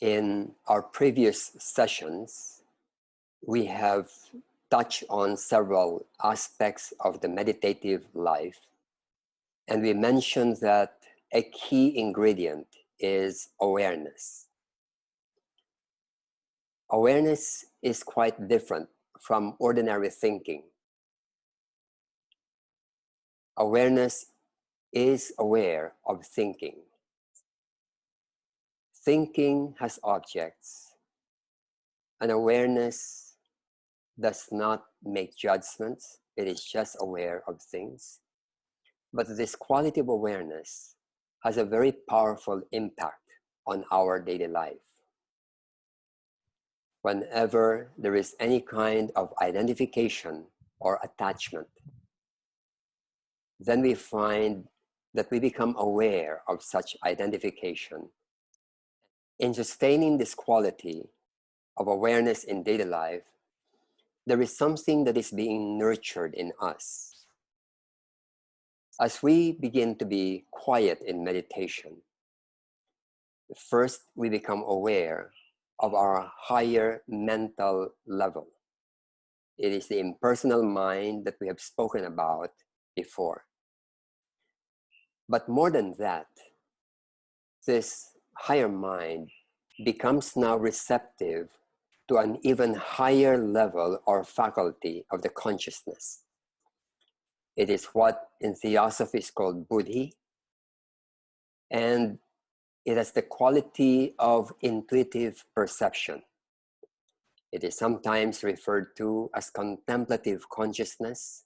In our previous sessions, we have touched on several aspects of the meditative life, and we mentioned that a key ingredient is awareness. Awareness is quite different from ordinary thinking. Awareness is aware of thinking. Thinking has objects, and awareness does not make judgments. It is just aware of things. But this quality of awareness has a very powerful impact on our daily life. Whenever there is any kind of identification or attachment, then we find that we become aware of such identification. In sustaining this quality of awareness in daily life, there is something that is being nurtured in us. As we begin to be quiet in meditation, first we become aware of our higher mental level. It is the impersonal mind that we have spoken about before. But more than that, this higher mind becomes now receptive to an even higher level or faculty of the consciousness. It is what in theosophy is called buddhi, and it has the quality of intuitive perception. It is sometimes referred to as contemplative consciousness,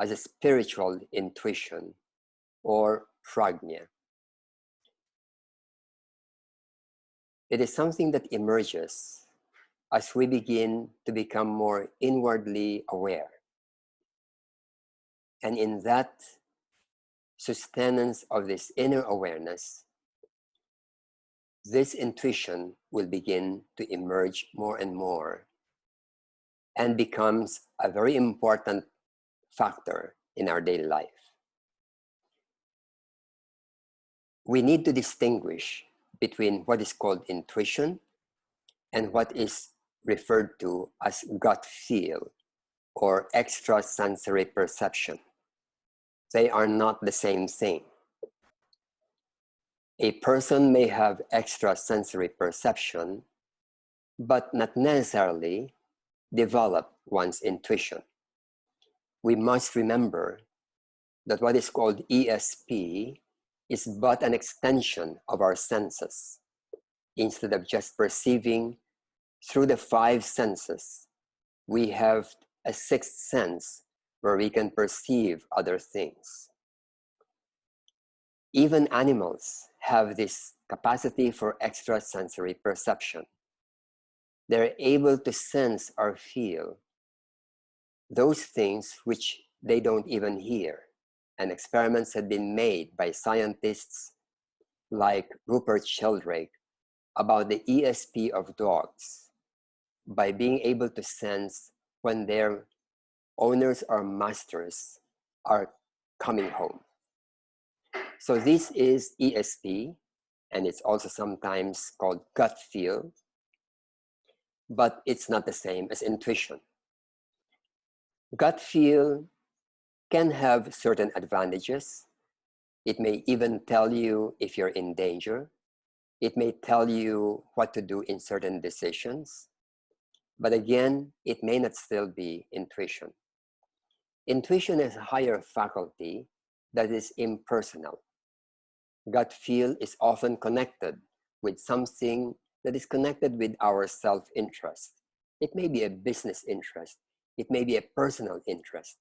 as a spiritual intuition, or prajna. It is something that emerges as we begin to become more inwardly aware. And in that sustenance of this inner awareness, this intuition will begin to emerge more and more and becomes a very important factor in our daily life. We need to distinguish between what is called intuition and what is referred to as gut feel or extrasensory perception. They are not the same thing. A person may have extrasensory perception, but not necessarily develop one's intuition. We must remember that what is called ESP is but an extension of our senses. Instead of just perceiving through the five senses, we have a sixth sense where we can perceive other things. Even animals have this capacity for extrasensory perception. They're able to sense or feel those things which they don't even hear. And experiments have been made by scientists like Rupert Sheldrake about the ESP of dogs by being able to sense when their owners or masters are coming home. So this is ESP, and it's also sometimes called gut feel, but it's not the same as intuition. Gut feel can have certain advantages. It may even tell you if you're in danger. It may tell you what to do in certain decisions. But again, it may not still be intuition. Intuition is a higher faculty that is impersonal. Gut feel is often connected with something that is connected with our self-interest. It may be a business interest. It may be a personal interest.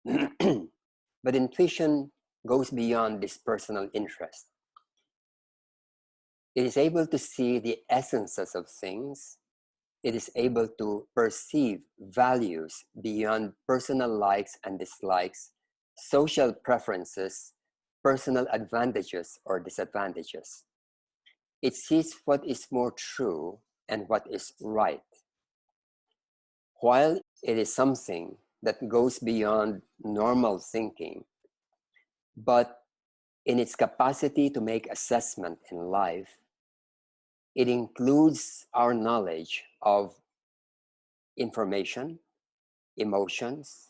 But intuition goes beyond this personal interest. It is able to see the essences of things. It is able to perceive values beyond personal likes and dislikes, social preferences, personal advantages or disadvantages. It sees what is more true and what is right. While it is something that goes beyond normal thinking, but in its capacity to make assessment in life, It includes our knowledge of information, emotions,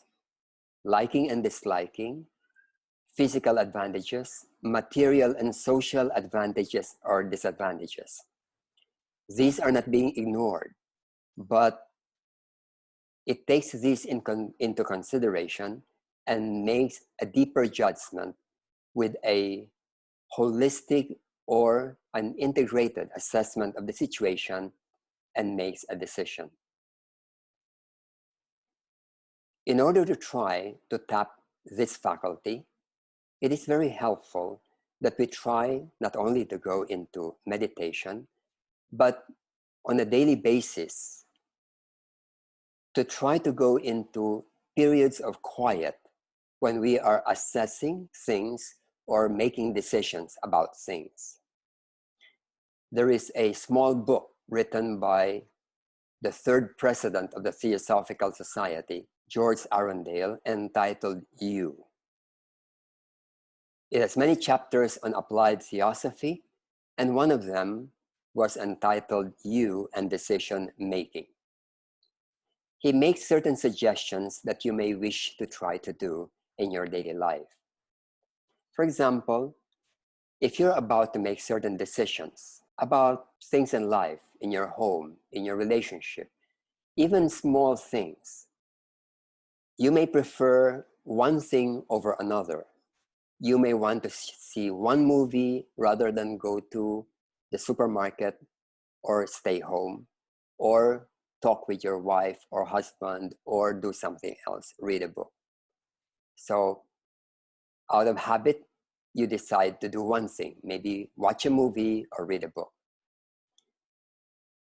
liking and disliking, physical advantages, material and social advantages or disadvantages. These are not being ignored, but it takes these into consideration and makes a deeper judgment with a holistic or an integrated assessment of the situation and makes a decision. In order to try to tap this faculty, it is very helpful that we try not only to go into meditation, but on a daily basis, to try to go into periods of quiet when we are assessing things or making decisions about things. There is a small book written by the third president of the Theosophical Society, George Arundel, entitled You. It has many chapters on applied theosophy, and one of them was entitled You and Decision Making. He makes certain suggestions that you may wish to try to do in your daily life. For example, if you're about to make certain decisions about things in life, in your home, in your relationship, even small things, you may prefer one thing over another. You may want to see one movie rather than go to the supermarket or stay home, or talk with your wife or husband, or do something else, read a book. So out of habit, you decide to do one thing, maybe watch a movie or read a book.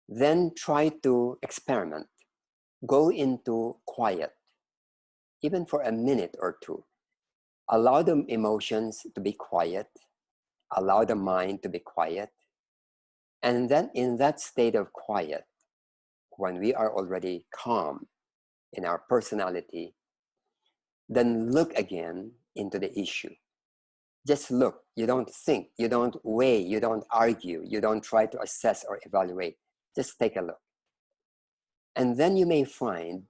Then try to experiment. Go into quiet, even for a minute or two. Allow the emotions to be quiet. Allow the mind to be quiet. And then in that state of quiet, when we are already calm in our personality, then look again into the issue. Just look. You don't think, you don't weigh, you don't argue, you don't try to assess or evaluate. Just take a look. And then you may find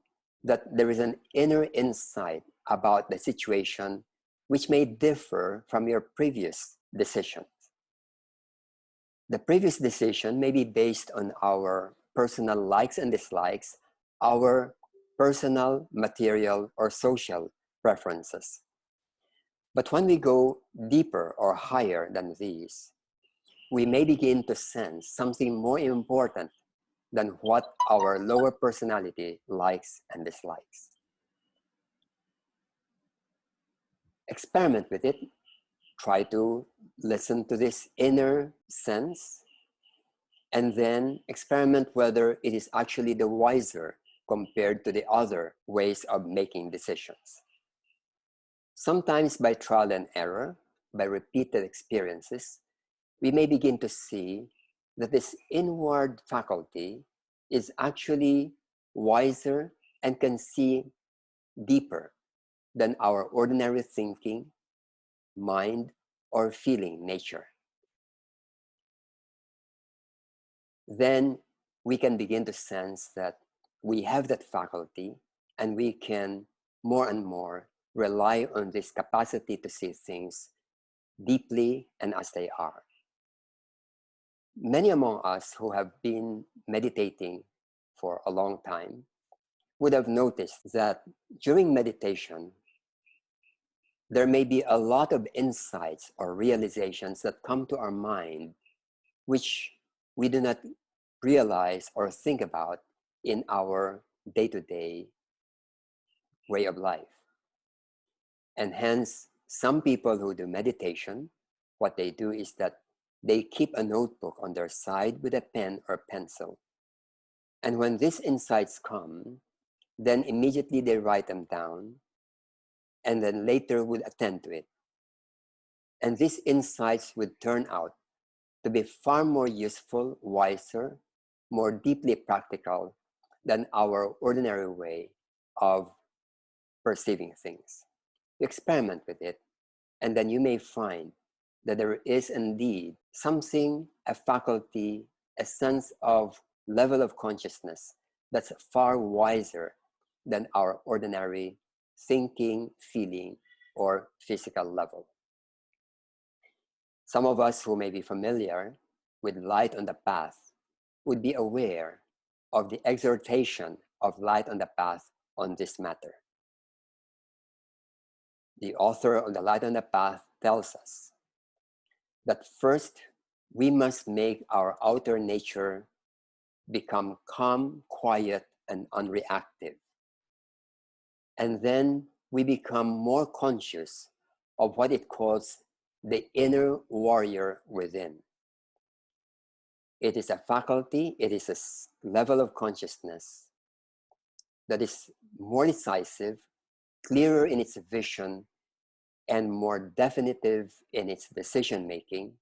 that there is an inner insight about the situation which may differ from your previous decision. The previous decision may be based on our personal likes and dislikes, our personal, material, or social preferences. But when we go deeper or higher than these, we may begin to sense something more important than what our lower personality likes and dislikes. Experiment with it. Try to listen to this inner sense, and then experiment whether it is actually the wiser compared to the other ways of making decisions. Sometimes by trial and error, by repeated experiences, we may begin to see that this inward faculty is actually wiser and can see deeper than our ordinary thinking, mind, or feeling nature. Then we can begin to sense that we have that faculty, and we can more and more rely on this capacity to see things deeply and as they are. Many among us who have been meditating for a long time would have noticed that during meditation, there may be a lot of insights or realizations that come to our mind, which we do not realize or think about in our day-to-day way of life. And hence, some people who do meditation, what they do is that they keep a notebook on their side with a pen or pencil. And when these insights come, then immediately they write them down, and then later would attend to it. And these insights would turn out to be far more useful, wiser, more deeply practical than our ordinary way of perceiving things. You experiment with it, and then you may find that there is indeed something, a faculty, a sense of level of consciousness that's far wiser than our ordinary thinking, feeling, or physical level. Some of us who may be familiar with light on the path would be aware of the exhortation of light on the path on this matter. The author of the Light on the Path tells us that first we must make our outer nature become calm, quiet, and unreactive. And then we become more conscious of what it calls the inner warrior within. It is a faculty, it is a level of consciousness that is more decisive, clearer in its vision, and more definitive in its decision making,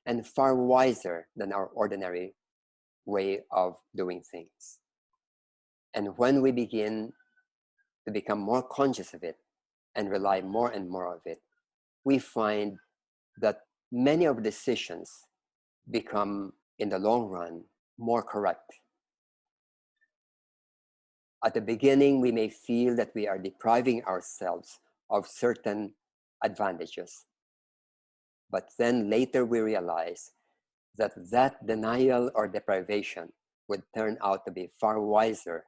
and far wiser than our ordinary way of doing things. And when we begin to become more conscious of it and rely more and more of it, we find that many of the decisions become, in the long run, more correct. At the beginning, we may feel that we are depriving ourselves of certain advantages. But then later we realize that that denial or deprivation would turn out to be far wiser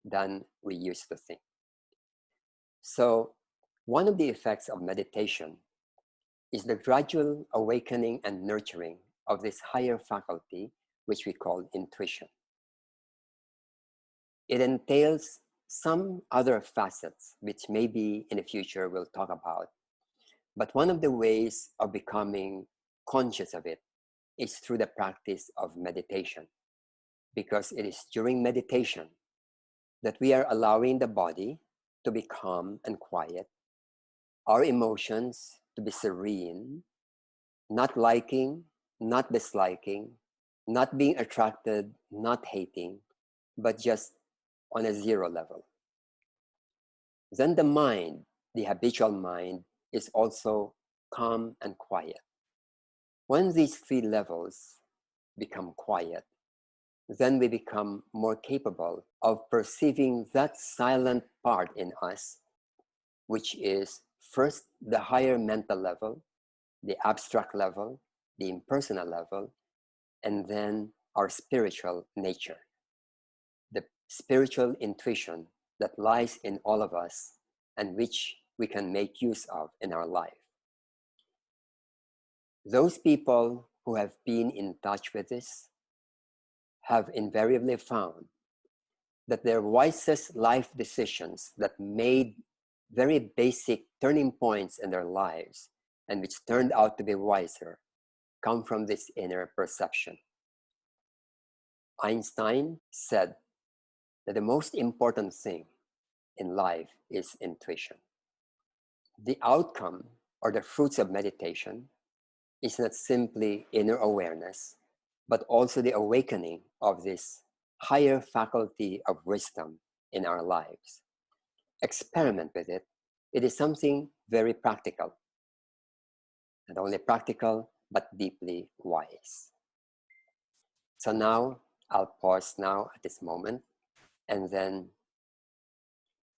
than we used to think. So one of the effects of meditation is the gradual awakening and nurturing of this higher faculty, which we call intuition. It entails some other facets, which maybe in the future we'll talk about. But one of the ways of becoming conscious of it is through the practice of meditation, because it is during meditation that we are allowing the body to be calm and quiet, our emotions to be serene, not liking, not disliking, not being attracted, not hating, but just on a zero level. Then the mind, the habitual mind, is also calm and quiet. When these three levels become quiet, then we become more capable of perceiving that silent part in us, which is first the higher mental level, the abstract level, the impersonal level, and then our spiritual nature, the spiritual intuition that lies in all of us and which we can make use of in our life. Those people who have been in touch with this have invariably found that their wisest life decisions that made very basic turning points in their lives and which turned out to be wiser come from this inner perception. Einstein said that the most important thing in life is intuition. The outcome or the fruits of meditation is not simply inner awareness, but also the awakening of this higher faculty of wisdom in our lives. Experiment with it. It is something very practical. Not only practical, but deeply wise. So now, I'll pause now at this moment, and then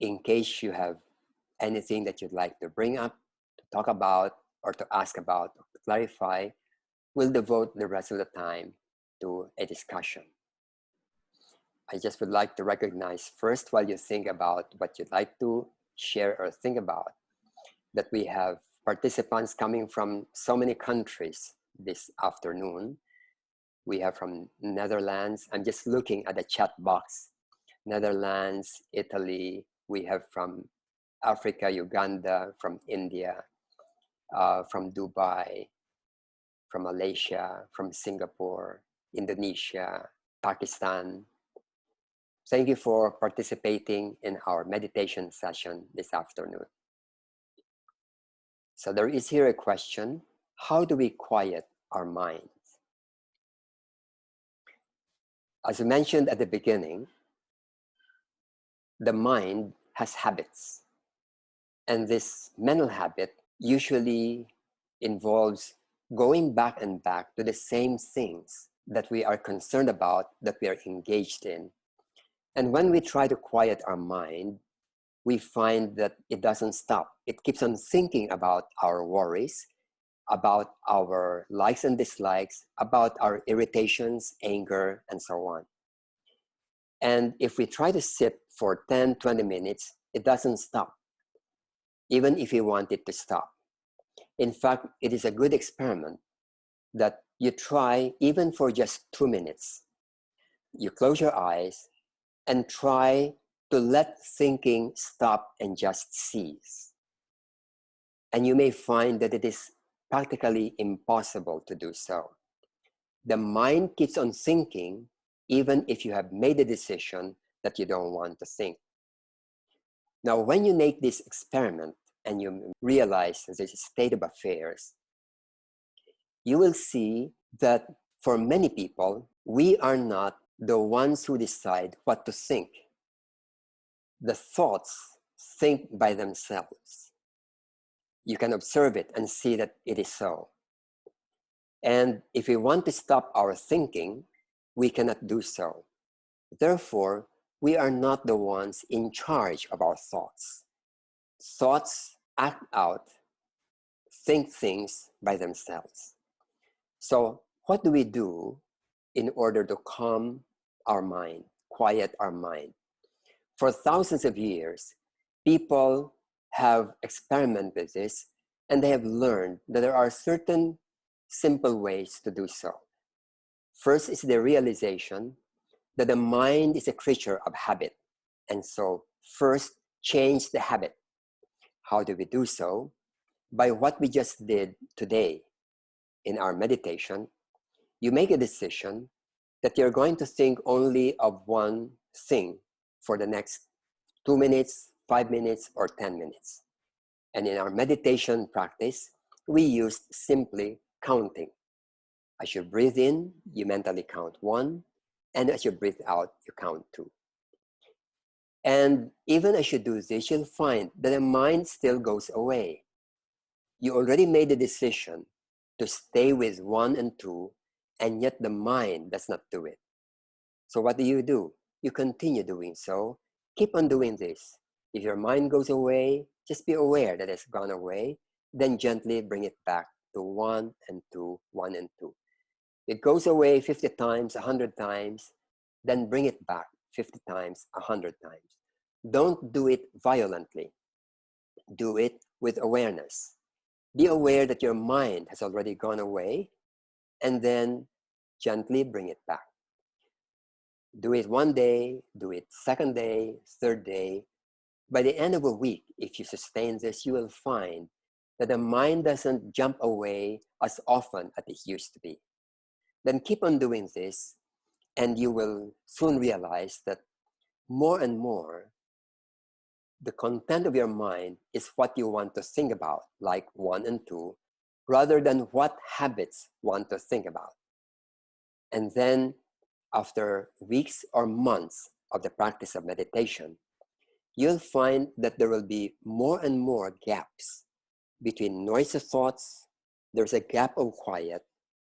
in case you have anything that you'd like to bring up, to talk about, or to ask about, or to clarify, we'll devote the rest of the time to a discussion. I just would like to recognize first, while you think about what you'd like to share or think about, that we have participants coming from so many countries this afternoon. We have from Netherlands. I'm just looking at the chat box. Netherlands, Italy. We have from Africa, Uganda, from India, from Dubai, from Malaysia, from Singapore, Indonesia, Pakistan. Thank you for participating in our meditation session this afternoon. So there is here a question: how do we quiet our minds? As I mentioned at the beginning, the mind has habits. And this mental habit usually involves going back and back to the same things that we are concerned about, that we are engaged in. And when we try to quiet our mind, we find that it doesn't stop. It keeps on thinking about our worries, about our likes and dislikes, about our irritations, anger, and so on. And if we try to sit for 10, 20 minutes, it doesn't stop, even if we want it to stop. In fact, it is a good experiment that you try even for just 2 minutes. You close your eyes and try to let thinking stop and just cease. And you may find that it is practically impossible to do so. The mind keeps on thinking even if you have made a decision that you don't want to think. Now, when you make this experiment and you realize this state of affairs, you will see that for many people, we are not the ones who decide what to think. The thoughts think by themselves. You can observe it and see that it is so. And if we want to stop our thinking, we cannot do so. Therefore, we are not the ones in charge of our thoughts. Thoughts act out, think things by themselves. So what do we do in order to calm our mind, quiet our mind? For thousands of years, people have experimented with this, and they have learned that there are certain simple ways to do so. First is the realization that the mind is a creature of habit. And so first, change the habit. How do we do so? By what we just did today in our meditation. You make a decision that you're going to think only of one thing for the next 2 minutes, 5 minutes, or 10 minutes. And in our meditation practice, we used simply counting. As you breathe in, you mentally count 1, and as you breathe out, you count 2. And even as you do this, you'll find that the mind still goes away. You already made the decision to stay with 1 and 2, and yet the mind does not do it. So what do? You continue doing so. Keep on doing this. If your mind goes away, just be aware that it's gone away, then gently bring it back to 1 and 2, 1 and 2. It goes away 50 times, 100 times, then bring it back 50 times, 100 times. Don't do it violently. Do it with awareness. Be aware that your mind has already gone away, and then gently bring it back. Do it 1 day, do it 2nd day, 3rd day. By the end of a week, if you sustain this, you will find that the mind doesn't jump away as often as it used to be. Then keep on doing this, and you will soon realize that more and more, the content of your mind is what you want to think about, like 1 and 2, rather than what habits want to think about. And then after weeks or months of the practice of meditation, you'll find that there will be more and more gaps between noisy thoughts. There's a gap of quiet,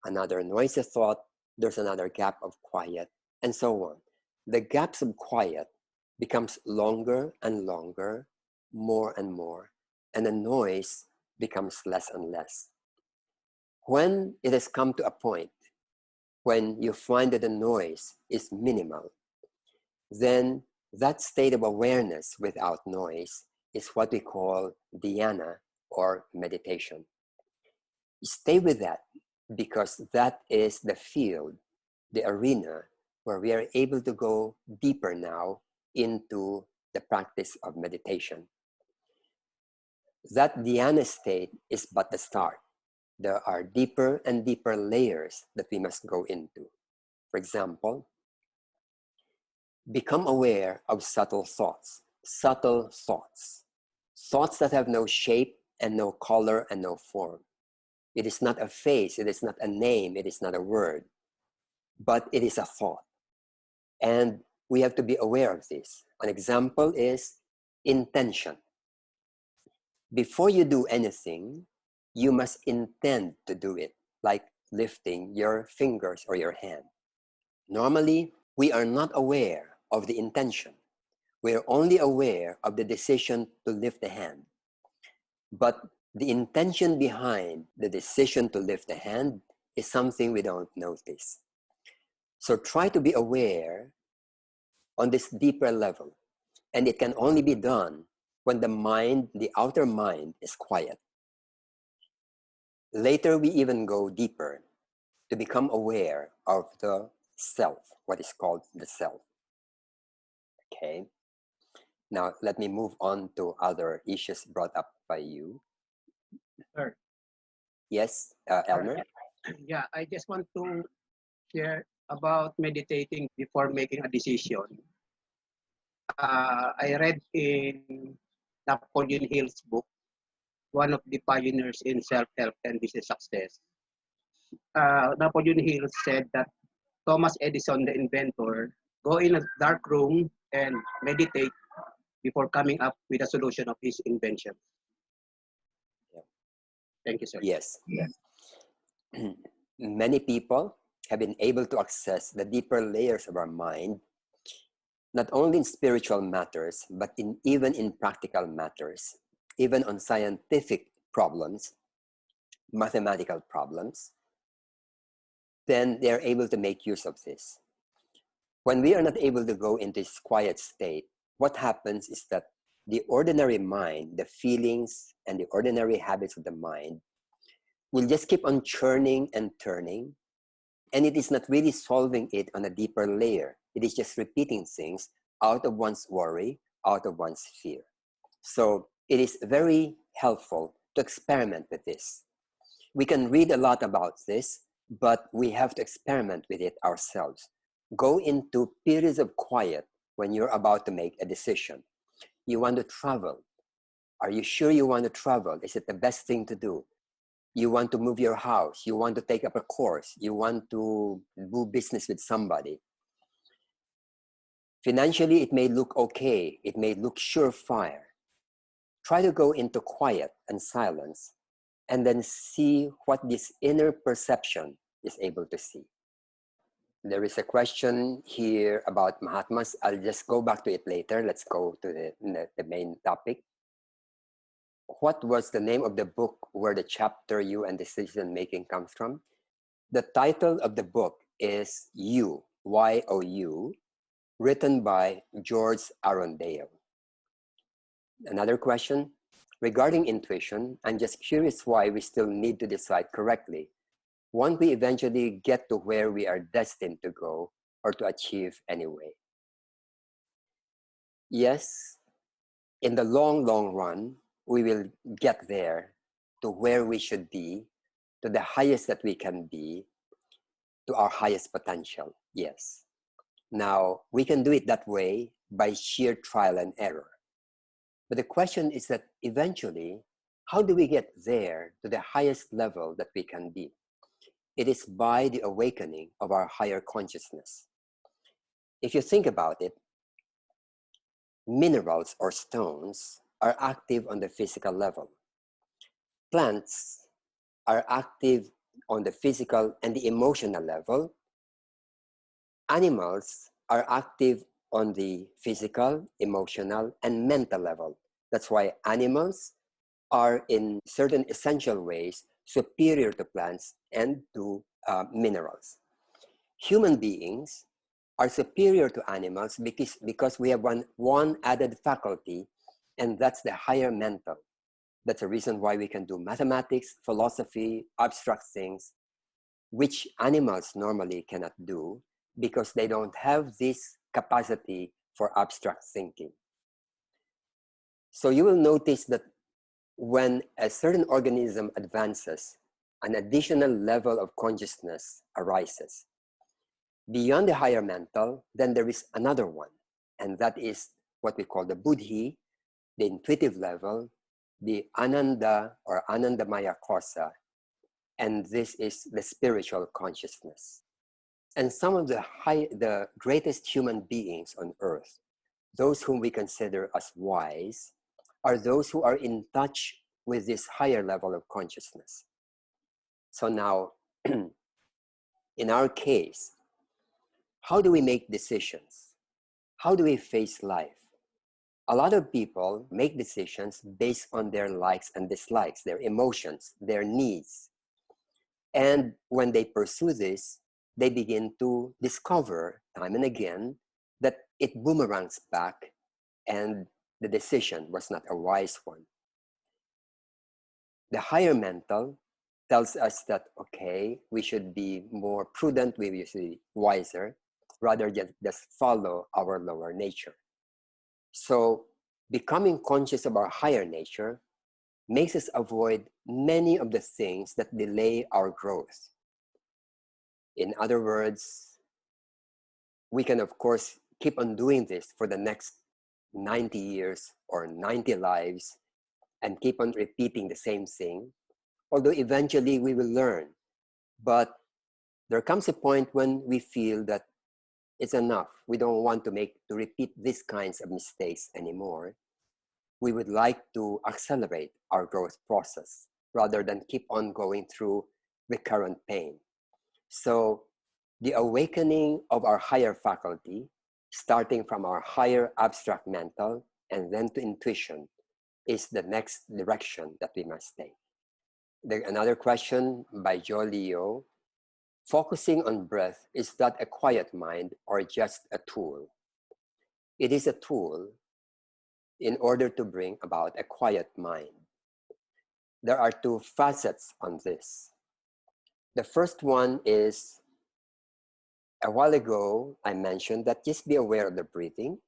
another noisy thought, there's another gap of quiet, and so on. The gaps of quiet becomes longer and longer, more and more, and the noise becomes less and less. When it has come to a point when you find that the noise is minimal, then that state of awareness without noise is what we call dhyana or meditation. Stay with that, because that is the field, the arena where we are able to go deeper now into the practice of meditation. That dhyana state is but the start. There are deeper and deeper layers that we must go into. For example, become aware of subtle thoughts. Subtle thoughts. Thoughts that have no shape and no color and no form. It is not a face, it is not a name, it is not a word, but it is a thought. And we have to be aware of this. An example is intention. Before you do anything, you must intend to do it. Like lifting your fingers or your hand. Normally, we are not aware of the intention. We are only aware of the decision to lift the hand. But the intention behind the decision to lift the hand is something we don't notice. So try to be aware on this deeper level. And it can only be done when the mind, the outer mind, is quiet. Later, we even go deeper to become aware of the self, what is called the self. Okay. Now, let me move on to other issues brought up by you. Sure. Yes, Elmer? Yeah, I just want to share about meditating before making a decision. I read in Napoleon Hill's book, one of the pioneers in self-help and business success. Napoleon Hill said that Thomas Edison, the inventor, go in a dark room and meditate before coming up with a solution of his invention. Yeah. Thank you, sir. Yes. Many people have been able to access the deeper layers of our mind, not only in spiritual matters, but even in practical matters, even on scientific problems, mathematical problems. Then they are able to make use of this. When we are not able to go into this quiet state, what happens is that the ordinary mind, the feelings and the ordinary habits of the mind will just keep on churning and turning, and it is not really solving it on a deeper layer. It is just repeating things out of one's worry, out of one's fear. So it is very helpful to experiment with this. We can read a lot about this, but we have to experiment with it ourselves. Go into periods of quiet when you're about to make a decision. You want to travel. Are you sure you want to travel? Is it the best thing to do? You want to move your house. You want to take up a course. You want to do business with somebody. Financially, it may look okay. It may look surefire. Try to go into quiet and silence and then see what this inner perception is able to see. There is a question here about Mahatmas. I'll just go back to it later. Let's go to the main topic. What was the name of the book where the chapter You and Decision Making comes from? The title of the book is You, Y-O-U, written by George Arundale. Another question. Regarding intuition, I'm just curious why we still need to decide correctly. Won't we eventually get to where we are destined to go or to achieve anyway? Yes, in the long, long run, we will get there to where we should be, to the highest that we can be, to our highest potential. Yes. Now, we can do it that way by sheer trial and error. But the question is that eventually, how do we get there to the highest level that we can be? It is by the awakening of our higher consciousness. If you think about it, minerals or stones are active on the physical level. Plants are active on the physical and the emotional level. Animals are active on the physical, emotional, and mental level. That's why animals are in certain essential ways superior to plants and to minerals. Human beings are superior to animals because we have one added faculty, and that's the higher mental. That's the reason why we can do mathematics, philosophy, abstract things, which animals normally cannot do because they don't have this capacity for abstract thinking. So you will notice that when a certain organism advances, an additional level of consciousness arises. Beyond the higher mental, then there is another one, and that is what we call the buddhi, the intuitive level, the ananda or anandamaya kosa, and this is the spiritual consciousness. And some of the greatest human beings on earth, those whom we consider as wise, are those who are in touch with this higher level of consciousness. So now, in our case, how do we make decisions? How do we face life? A lot of people make decisions based on their likes and dislikes, their emotions, their needs. And when they pursue this, they begin to discover time and again that it boomerangs back and the decision was not a wise one. The higher mental tells us that, okay, we should be more prudent, we should be wiser, rather than just follow our lower nature. So becoming conscious of our higher nature makes us avoid many of the things that delay our growth. In other words, we can, of course, keep on doing this for the next 90 years or 90 lives and keep on repeating the same thing, although eventually we will learn. But there comes a point when we feel that it's enough. We don't want to repeat these kinds of mistakes anymore. We would like to accelerate our growth process rather than keep on going through recurrent pain. So the awakening of our higher faculty, starting from our higher abstract mental and then to intuition, is the next direction that we must take. Another question by Joe Leo: focusing on breath, is that a quiet mind or just a tool? It is a tool in order to bring about a quiet mind. There are two facets on this. The first one is, a while ago, I mentioned that just be aware of the breathing,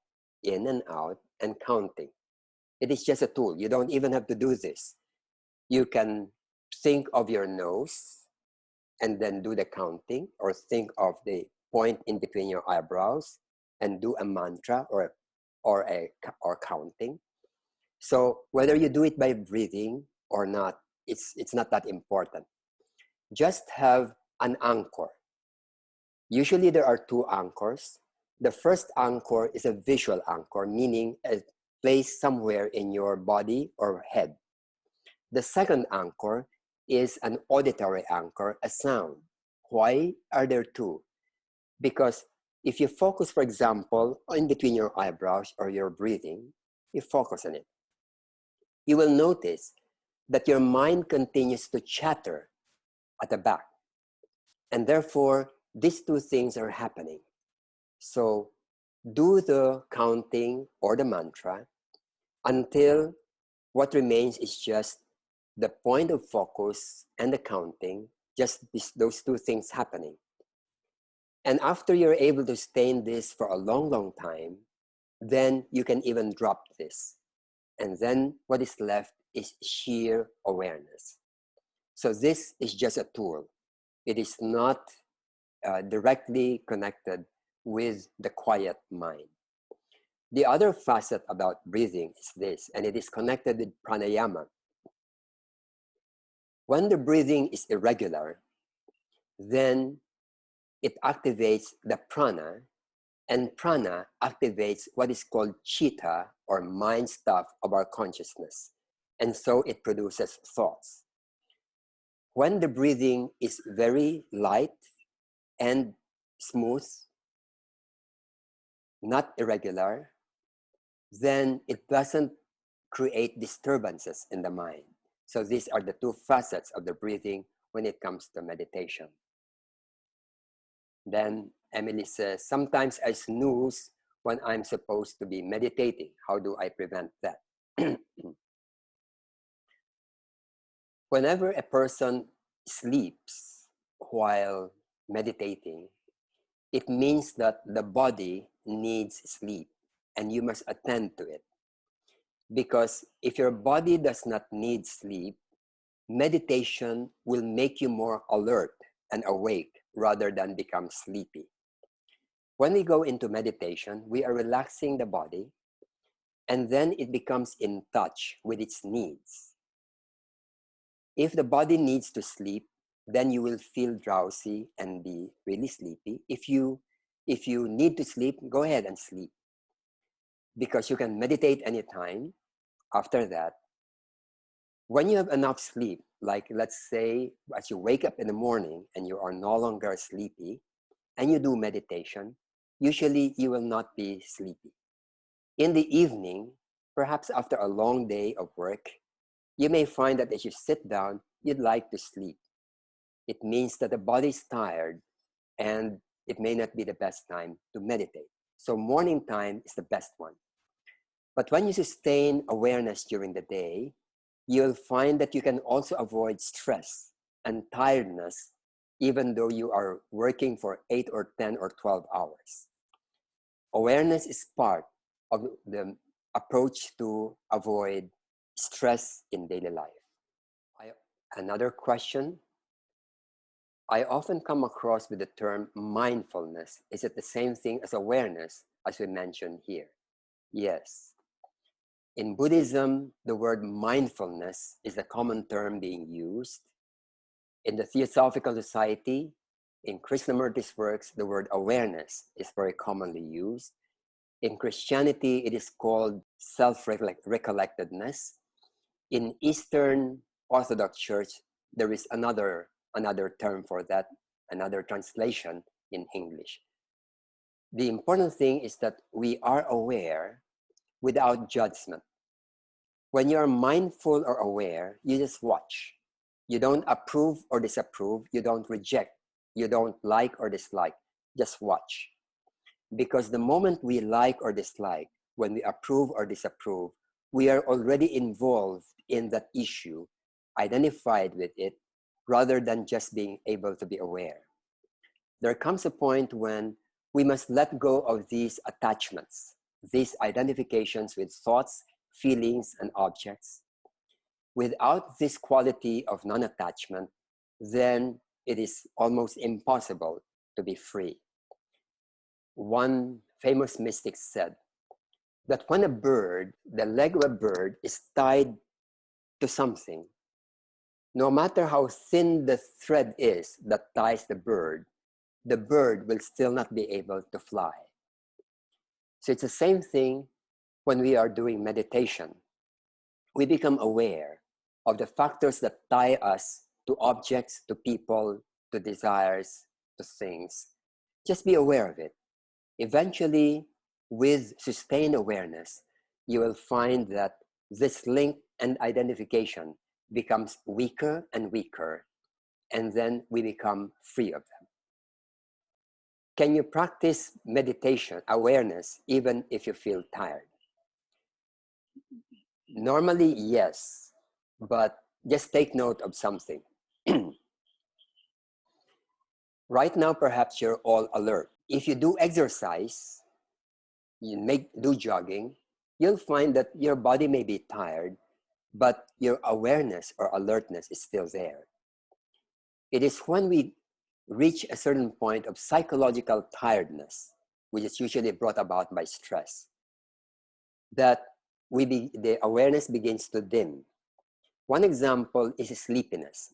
in and out, and counting. It is just a tool. You don't even have to do this. You can think of your nose and then do the counting, or think of the point in between your eyebrows and do a mantra or counting. So whether you do it by breathing or not, it's not that important. Just have an anchor. Usually there are two anchors. The first anchor is a visual anchor, meaning a place somewhere in your body or head. The second anchor is an auditory anchor, a sound. Why are there two? Because if you focus, for example, in between your eyebrows or your breathing, you focus on it, you will notice that your mind continues to chatter at the back. And therefore, these two things are happening. So do the counting or the mantra until what remains is just the point of focus and the counting, just those two things happening. And after you're able to stay in this for a long, long time, then you can even drop this. And then what is left is sheer awareness. So this is just a tool. It is not directly connected with the quiet mind. The other facet about breathing is this, and it is connected with pranayama. When the breathing is irregular, then it activates the prana, and prana activates what is called chitta, or mind stuff of our consciousness. And so it produces thoughts. When the breathing is very light and smooth, not irregular, then it doesn't create disturbances in the mind. So these are the two facets of the breathing when it comes to meditation. Then Emily says, sometimes I snooze when I'm supposed to be meditating. How do I prevent that? Whenever a person sleeps while meditating, it means that the body needs sleep and you must attend to it. Because if your body does not need sleep, meditation will make you more alert and awake rather than become sleepy. When we go into meditation, we are relaxing the body, and then it becomes in touch with its needs. If the body needs to sleep, then you will feel drowsy and be really sleepy. If you need to sleep, go ahead and sleep, because you can meditate anytime. After that, When you have enough sleep, like let's say as you wake up in the morning and you are no longer sleepy and you do meditation, usually you will not be sleepy. In the evening, perhaps after a long day of work, you may find that as you sit down, you'd like to sleep. It means that the body is tired and it may not be the best time to meditate. So morning time is the best one. But when you sustain awareness during the day, you'll find that you can also avoid stress and tiredness, even though you are working for 8 or 10 or 12 hours. Awareness is part of the approach to avoid stress in daily life. Another question I often come across with the term mindfulness. Is it the same thing as awareness, as we mentioned here? Yes. In Buddhism, the word mindfulness is a common term being used. In the Theosophical Society, in Krishnamurti's works, the word awareness is very commonly used. In Christianity, it is called self-recollectedness. In Eastern Orthodox Church, there is another term for that, another translation in English. The important thing is that we are aware without judgment. When you're mindful or aware, you just watch. You don't approve or disapprove. You don't reject. You don't like or dislike. Just watch. Because the moment we like or dislike, when we approve or disapprove, we are already involved in that issue, identified with it, rather than just being able to be aware. There comes a point when we must let go of these attachments, these identifications with thoughts, feelings, and objects. Without this quality of non-attachment, then it is almost impossible to be free. One famous mystic said that when a bird, the leg of a bird is tied to something, no matter how thin the thread is that ties the bird will still not be able to fly. So it's the same thing when we are doing meditation. We become aware of the factors that tie us to objects, to people, to desires, to things. Just be aware of it. Eventually, with sustained awareness, you will find that this link and identification becomes weaker and weaker, and then we become free of them. Can you practice meditation, awareness, even if you feel tired? Normally, yes, but just take note of something. Right now, perhaps you're all alert. If you do exercise, do jogging, you'll find that your body may be tired, but your awareness or alertness is still there. It is when we reach a certain point of psychological tiredness, which is usually brought about by stress, that the awareness begins to dim. One example is sleepiness.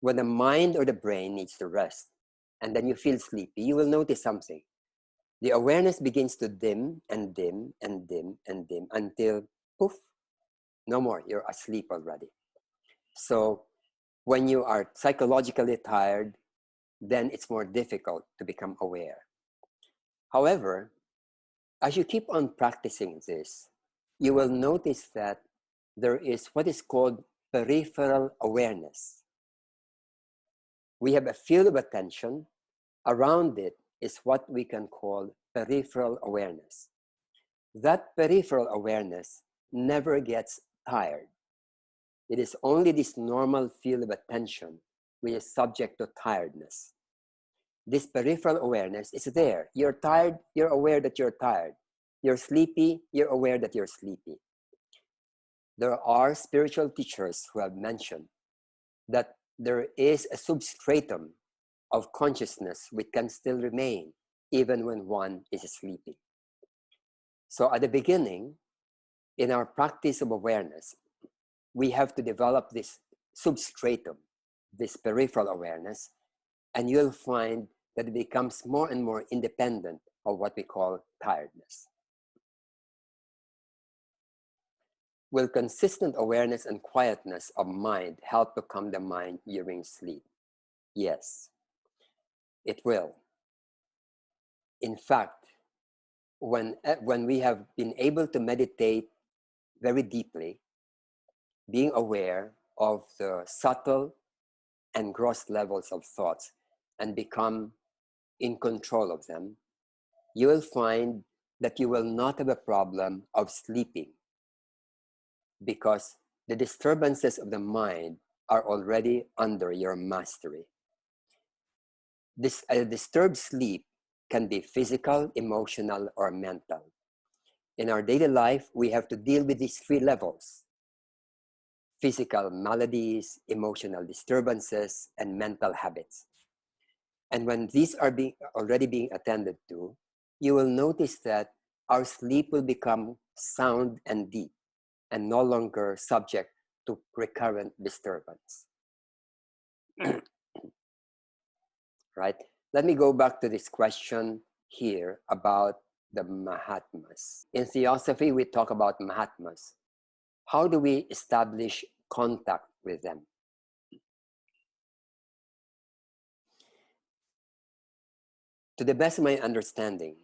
When the mind or the brain needs to rest, and then you feel sleepy, you will notice something. The awareness begins to dim and dim and dim and dim until poof, no more, you're asleep already. So when you are psychologically tired, then it's more difficult to become aware. However, as you keep on practicing this, you will notice that there is what is called peripheral awareness. We have a field of attention. Around it is what we can call peripheral awareness. That peripheral awareness never gets tired. It is only this normal field of attention which is subject to tiredness. This peripheral awareness is there. You're tired, you're aware that you're tired. You're sleepy, you're aware that you're sleepy. There are spiritual teachers who have mentioned that there is a substratum of consciousness which can still remain even when one is sleeping. So at the beginning, in our practice of awareness, we have to develop this substratum, this peripheral awareness, and you'll find that it becomes more and more independent of what we call tiredness. Will consistent awareness and quietness of mind help to calm the mind during sleep? Yes, it will. In fact, when we have been able to meditate very deeply, being aware of the subtle and gross levels of thoughts and become in control of them, you will find that you will not have a problem of sleeping, because the disturbances of the mind are already under your mastery. A disturbed sleep can be physical, emotional, or mental. In our daily life, we have to deal with these three levels: physical maladies, emotional disturbances, and mental habits. And when these are already being attended to, you will notice that our sleep will become sound and deep and no longer subject to recurrent disturbance. Right? Let me go back to this question here about the Mahatmas. In Theosophy, we talk about Mahatmas. How do we establish contact with them? To the best of my understanding,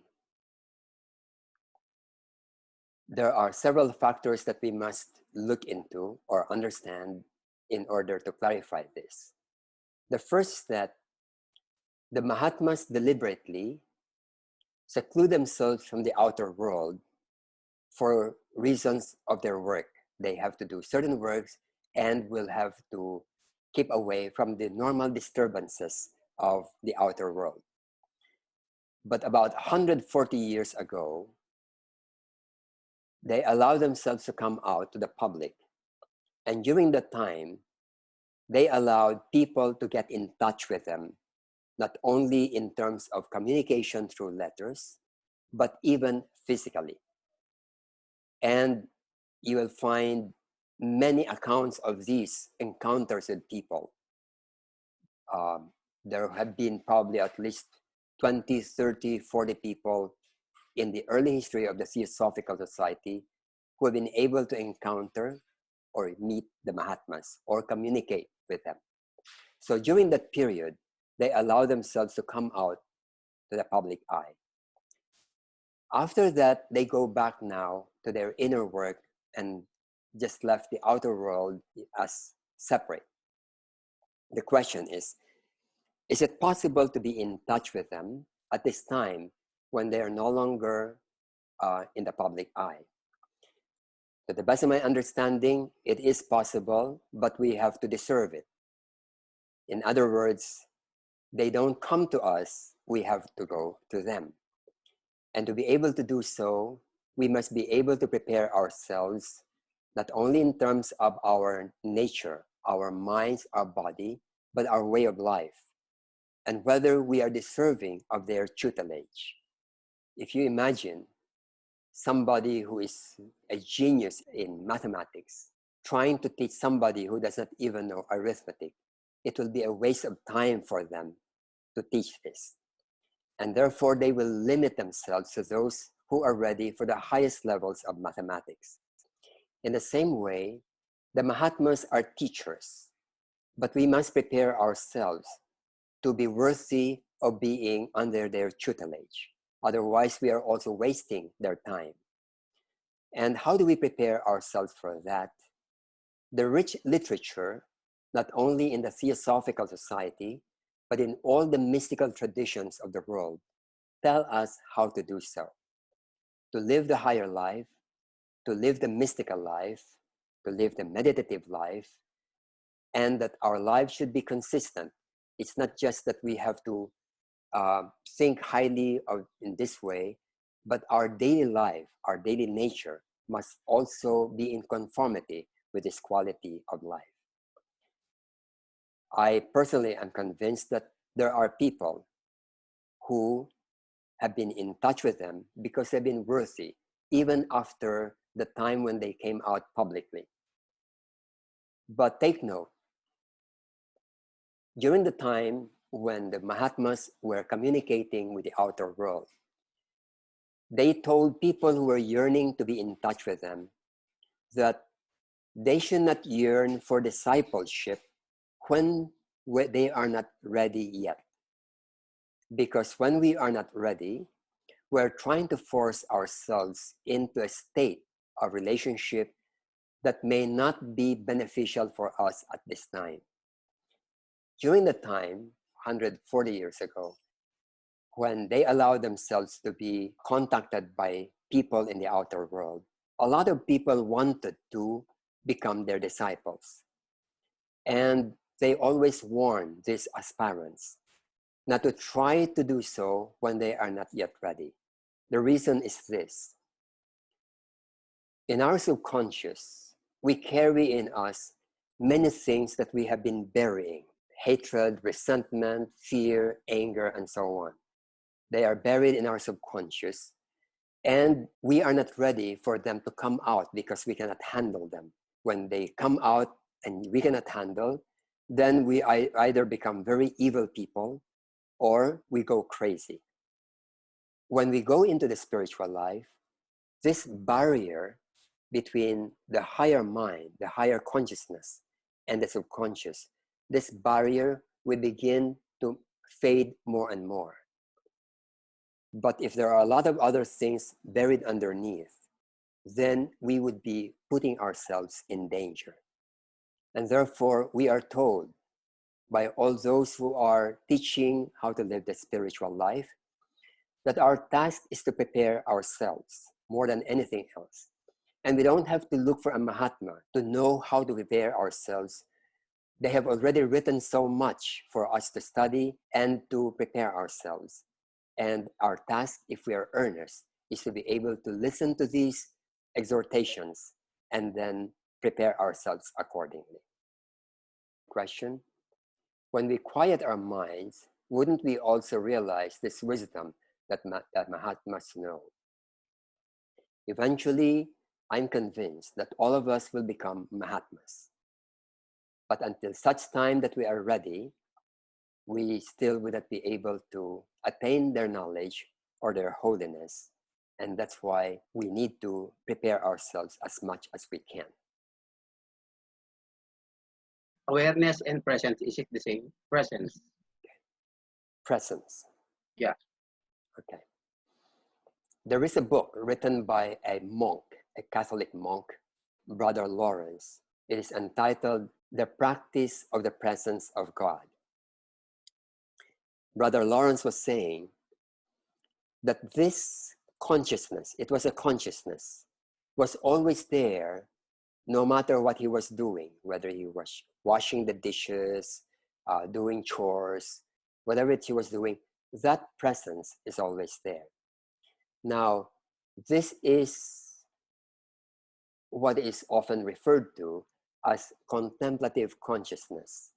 there are several factors that we must look into or understand in order to clarify this. The first is that the Mahatmas deliberately seclude themselves from the outer world for reasons of their work. They have to do certain works and will have to keep away from the normal disturbances of the outer world. But about 140 years ago, they allowed themselves to come out to the public. And during that time, they allowed people to get in touch with them, not only in terms of communication through letters, but even physically. And you will find many accounts of these encounters with people. There have been probably at least 20, 30, 40 people in the early history of the Theosophical Society who have been able to encounter or meet the Mahatmas or communicate with them. So during that period, they allow themselves to come out to the public eye. After that, they go back now to their inner work and just left the outer world as separate. The question is it possible to be in touch with them at this time when they are no longer in the public eye? To the best of my understanding, it is possible, but we have to deserve it. In other words, they don't come to us, we have to go to them. And to be able to do so, we must be able to prepare ourselves, not only in terms of our nature, our minds, our body, but our way of life, and whether we are deserving of their tutelage. If you imagine somebody who is a genius in mathematics trying to teach somebody who does not even know arithmetic, it will be a waste of time for them to teach this. And therefore, they will limit themselves to those who are ready for the highest levels of mathematics. In the same way, the Mahatmas are teachers, but we must prepare ourselves to be worthy of being under their tutelage. Otherwise, we are also wasting their time. And how do we prepare ourselves for that? The rich literature, not only in the Theosophical Society, but in all the mystical traditions of the world, tell us how to do so. To live the higher life, to live the mystical life, to live the meditative life, and that our lives should be consistent. It's not just that we have to think highly of in this way, but our daily life, our daily nature must also be in conformity with this quality of life. I personally am convinced that there are people who have been in touch with them because they've been worthy, even after the time when they came out publicly. But take note, during the time when the Mahatmas were communicating with the outer world, they told people who were yearning to be in touch with them that They should not yearn for discipleship when they are not ready yet. Because when we are not ready, we're trying to force ourselves into a state of relationship that may not be beneficial for us at this time. During the time, 140 years ago, when they allowed themselves to be contacted by people in the outer world, a lot of people wanted to become their disciples. And they always warn these aspirants not to try to do so when they are not yet ready. The reason is this. In our subconscious, we carry in us many things that we have been burying: hatred, resentment, fear, anger, and so on. They are buried in our subconscious, and we are not ready for them to come out because we cannot handle them. When they come out and we cannot handle, then we either become very evil people or we go crazy. When we go into the spiritual life, this barrier between the higher mind, the higher consciousness, and the subconscious, this barrier will begin to fade more and more. But if there are a lot of other things buried underneath, then we would be putting ourselves in danger. And therefore, we are told by all those who are teaching how to live the spiritual life that our task is to prepare ourselves more than anything else. And we don't have to look for a Mahatma to know how to prepare ourselves. They have already written so much for us to study and to prepare ourselves. And our task, if we are earnest, is to be able to listen to these exhortations and then prepare ourselves accordingly. Question: when we quiet our minds, wouldn't we also realize this wisdom that Mahatmas know? Eventually, I'm convinced that all of us will become Mahatmas. But until such time that we are ready, we still would not be able to attain their knowledge or their holiness. And that's why we need to prepare ourselves as much as we can. Awareness and presence, is it the same? Presence. Presence. Yeah. Okay. There is a book written by a monk, a Catholic monk, Brother Lawrence. It is entitled The Practice of the Presence of God. Brother Lawrence was saying that this consciousness, it was a consciousness, was always there no matter what he was doing, whether he was washing the dishes, doing chores, whatever he was doing, that presence is always there. Now, this is what is often referred to as contemplative consciousness.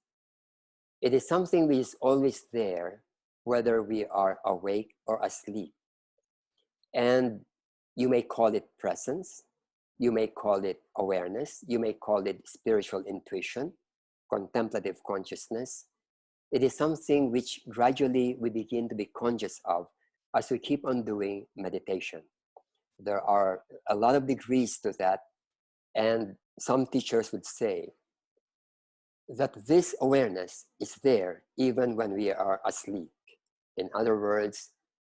It is something which is always there, whether we are awake or asleep. And you may call it presence, you may call it awareness, you may call it spiritual intuition, contemplative consciousness. It is something which gradually we begin to be conscious of as we keep on doing meditation. There are a lot of degrees to that, and some teachers would say that this awareness is there even when we are asleep. In other words,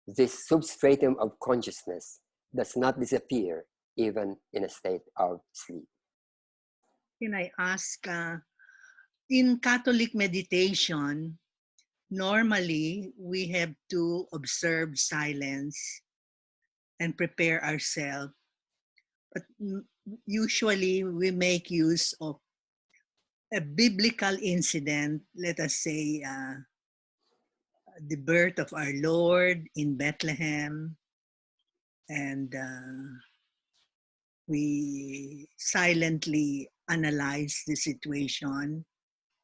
this substratum of consciousness does not disappear even in a state of sleep. Can I ask, in Catholic meditation, normally we have to observe silence and prepare ourselves. But usually we make use of a biblical incident, let us say the birth of our Lord in Bethlehem, and we silently analyze the situation.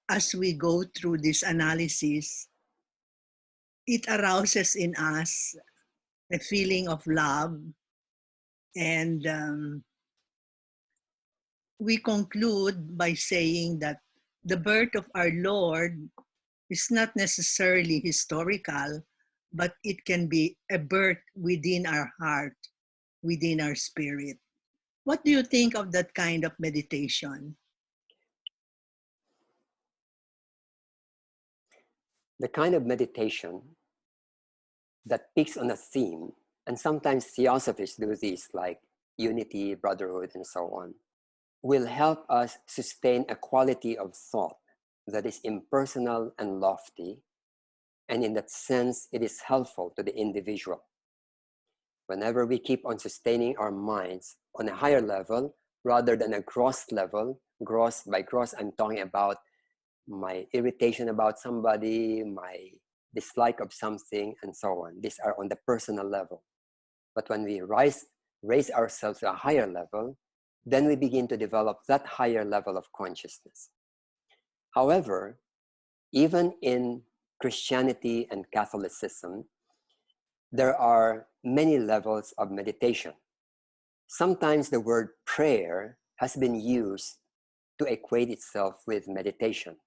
As we go through this analysis, it arouses in us a feeling of love, and we conclude by saying that the birth of our Lord is not necessarily historical, but it can be a birth within our heart, within our spirit. What do you think of that kind of meditation? The kind of meditation that picks on a theme, and sometimes theosophists do this, like unity, brotherhood, and so on, will help us sustain a quality of thought that is impersonal and lofty, and in that sense, it is helpful to the individual. Whenever we keep on sustaining our minds on a higher level rather than a gross level, gross, by gross, I'm talking about my irritation about somebody, my dislike of something, and so on. These are on the personal level. But when we raise ourselves to a higher level, then we begin to develop that higher level of consciousness. However, even in Christianity and Catholicism, there are many levels of meditation. Sometimes the word prayer has been used to equate itself with meditation.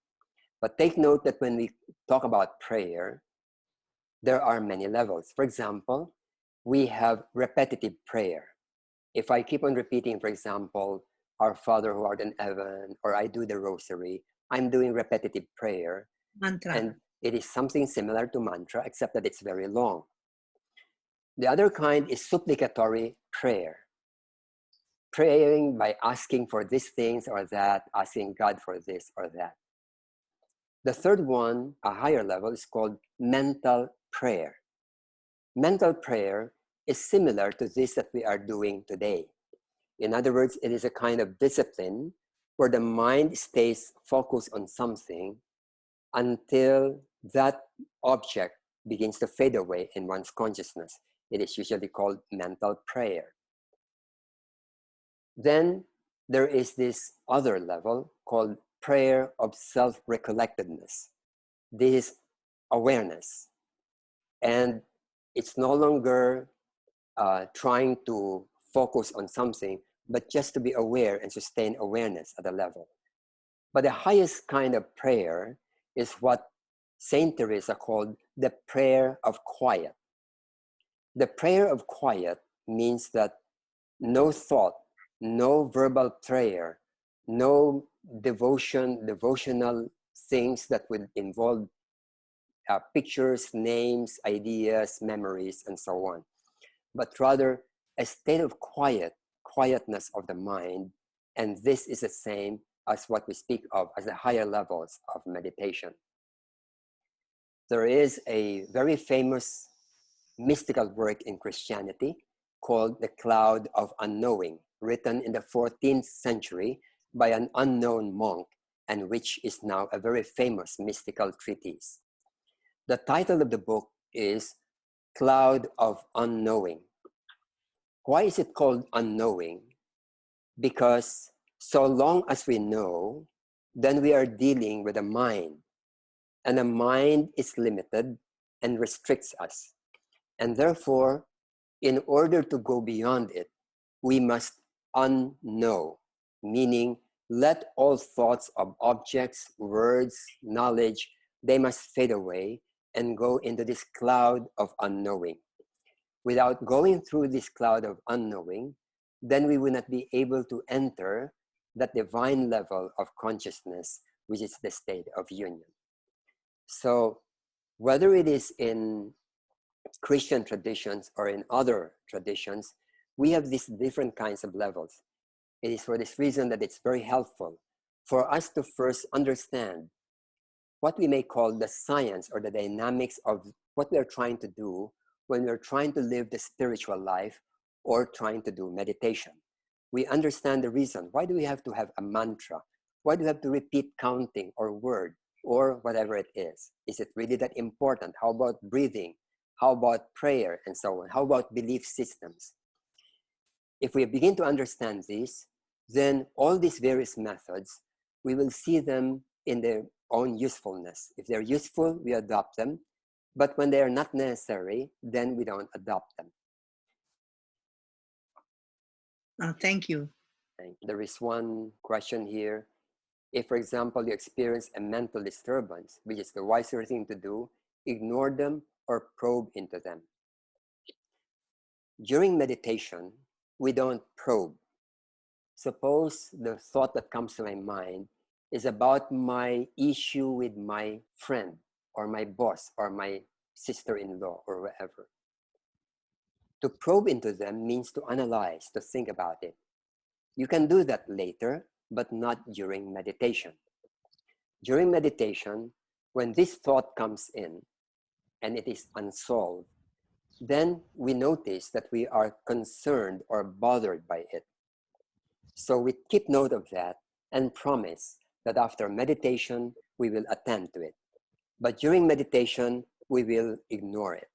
But take note that when we talk about prayer, there are many levels. For example, we have repetitive prayer. If I keep on repeating, for example, Our Father who art in heaven, or I do the rosary, I'm doing repetitive prayer. Mantra. And it is something similar to mantra, except that it's very long. The other kind is supplicatory prayer. Praying by asking for these things or that, asking God for this or that. The third one, a higher level, is called mental prayer. Mental prayer is similar to this that we are doing today. In other words, it is a kind of discipline where the mind stays focused on something until that object begins to fade away in one's consciousness. It is usually called mental prayer. Then there is this other level called prayer of self-recollectedness. This is awareness. And it's no longer trying to focus on something, but just to be aware and sustain awareness at a level. But the highest kind of prayer is what Saint Teresa called the prayer of quiet. The prayer of quiet means that no thought, no verbal prayer, no devotional things that would involve pictures, names, ideas, memories, and so on, but rather a state of quietness of the mind. And this is the same as what we speak of as the higher levels of meditation. There is a very famous mystical work in Christianity called The Cloud of Unknowing, written in the 14th century by an unknown monk, and which is now a very famous mystical treatise. The title of the book is Cloud of Unknowing. Why is it called unknowing? Because so long as we know, then we are dealing with a mind. And a mind is limited and restricts us. And therefore, in order to go beyond it, we must unknow, meaning let all thoughts of objects, words, knowledge, they must fade away and go into this cloud of unknowing. Without going through this cloud of unknowing, then we will not be able to enter that divine level of consciousness, which is the state of union. So whether it is in Christian traditions or in other traditions, we have these different kinds of levels. It is for this reason that it's very helpful for us to first understand what we may call the science or the dynamics of what we are trying to do when we're trying to live the spiritual life or trying to do meditation. We understand the reason. Why do we have to have a mantra? Why do we have to repeat counting or word or whatever it is? Is it really that important? How about breathing? How about prayer and so on? How about belief systems? If we begin to understand this, then all these various methods, we will see them in their own usefulness. If they're useful, we adopt them. But when they are not necessary, then we don't adopt them. Thank you. There is one question here. If, for example, you experience a mental disturbance, which is the wiser thing to do, ignore them or probe into them. During meditation, we don't probe. Suppose the thought that comes to my mind is about my issue with my friend or my boss or my sister-in-law or whatever. To probe into them means to analyze, to think about it. You can do that later, but not during meditation. During meditation, when this thought comes in and it is unsolved, then we notice that we are concerned or bothered by it. So we keep note of that and promise that after meditation, we will attend to it. But during meditation, we will ignore it.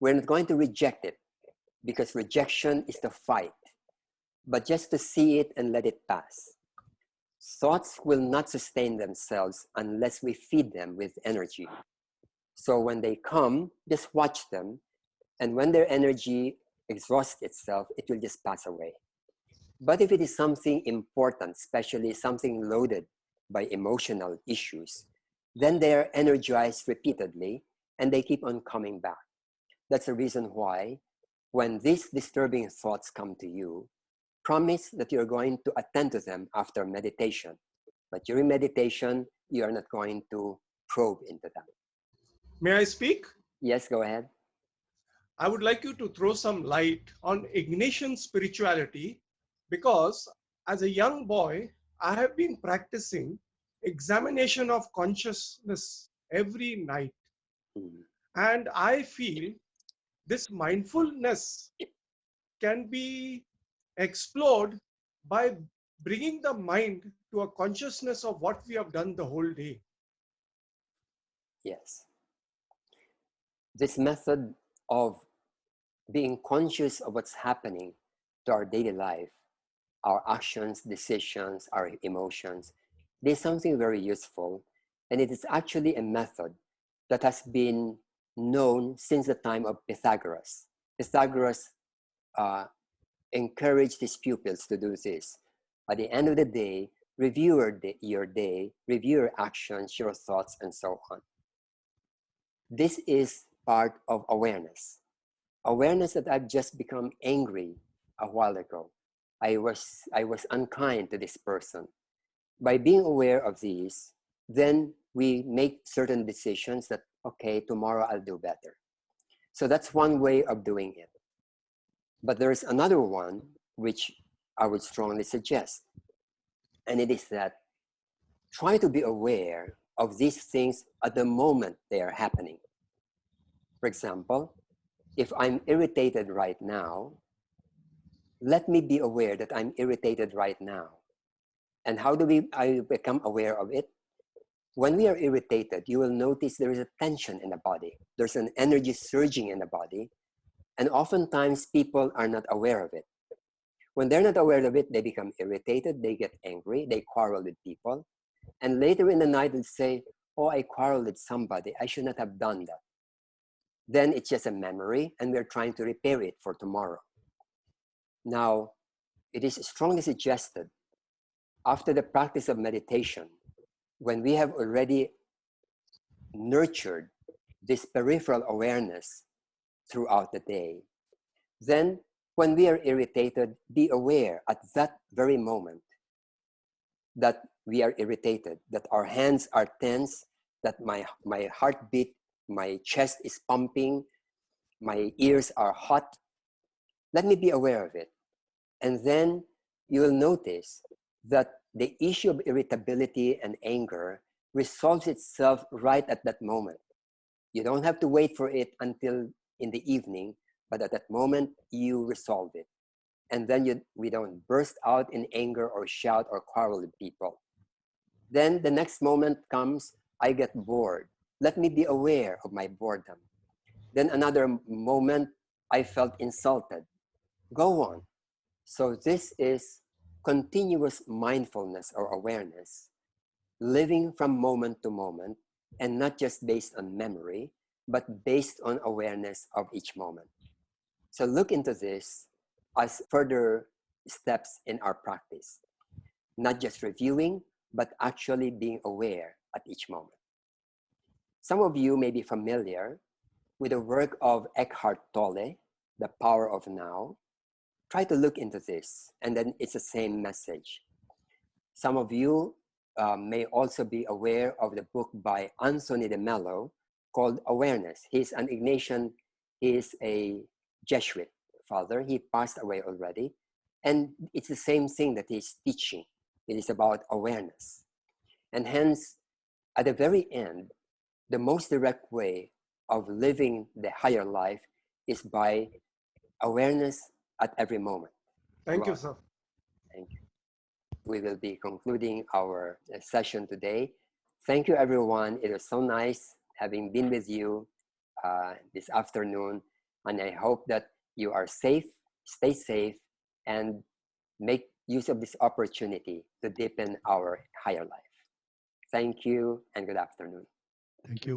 We're not going to reject it, because rejection is the fight, but just to see it and let it pass. Thoughts will not sustain themselves unless we feed them with energy. So when they come, just watch them, and when their energy exhausts itself, it will just pass away. But if it is something important, especially something loaded by emotional issues, then they are energized repeatedly and they keep on coming back. That's the reason why when these disturbing thoughts come to you, promise that you're going to attend to them after meditation. But during meditation, you are not going to probe into them. May I speak? Yes, go ahead. I would like you to throw some light on Ignatian spirituality, because as a young boy, I have been practicing examination of consciousness every night. And I feel this mindfulness can be explored by bringing the mind to a consciousness of what we have done the whole day. Yes. This method of being conscious of what's happening to our daily life, our actions, decisions, our emotions, it is something very useful. And it is actually a method that has been known since the time of Pythagoras. Pythagoras encouraged his pupils to do this. At the end of the day, review your day, review your actions, your thoughts, and so on. This is part of awareness. Awareness that I've just become angry a while ago. I was unkind to this person. By being aware of these, then we make certain decisions that, okay, tomorrow I'll do better. So that's one way of doing it. But there's another one which I would strongly suggest. And it is that try to be aware of these things at the moment they are happening. For example, if I'm irritated right now, let me be aware that I'm irritated right now. And how do I become aware of it? When we are irritated, you will notice there is a tension in the body. There's an energy surging in the body. And oftentimes people are not aware of it. When they're not aware of it, they become irritated, they get angry, they quarrel with people. And later in the night, they'll say, oh, I quarreled with somebody. I should not have done that. Then it's just a memory, and we're trying to repair it for tomorrow. Now, it is strongly suggested after the practice of meditation, when we have already nurtured this peripheral awareness throughout the day, then when we are irritated, be aware at that very moment that we are irritated, that our hands are tense, that my heartbeat, my chest is pumping, my ears are hot. Let me be aware of it. And then you will notice that the issue of irritability and anger resolves itself right at that moment. You don't have to wait for it until in the evening, but at that moment, you resolve it. And then we don't burst out in anger or shout or quarrel with people. Then the next moment comes, I get bored. Let me be aware of my boredom. Then another moment, I felt insulted. Go on. So this is continuous mindfulness or awareness, living from moment to moment, and not just based on memory, but based on awareness of each moment. So look into this as further steps in our practice, not just reviewing, but actually being aware at each moment. Some of you may be familiar with the work of Eckhart Tolle, The Power of Now. try to look into this, and then it's the same message. Some of you may also be aware of the book by Anthony de Mello called Awareness. He's an Ignatian, he is a Jesuit father. He passed away already. And it's the same thing that he's teaching. It is about awareness. And hence, at the very end, the most direct way of living the higher life is by awareness at every moment. Thank you, sir. Thank you. We will be concluding our session today. Thank you, everyone. It was so nice having been with you this afternoon. And I hope that you are safe, stay safe, and make use of this opportunity to deepen our higher life. Thank you and good afternoon. Thank you.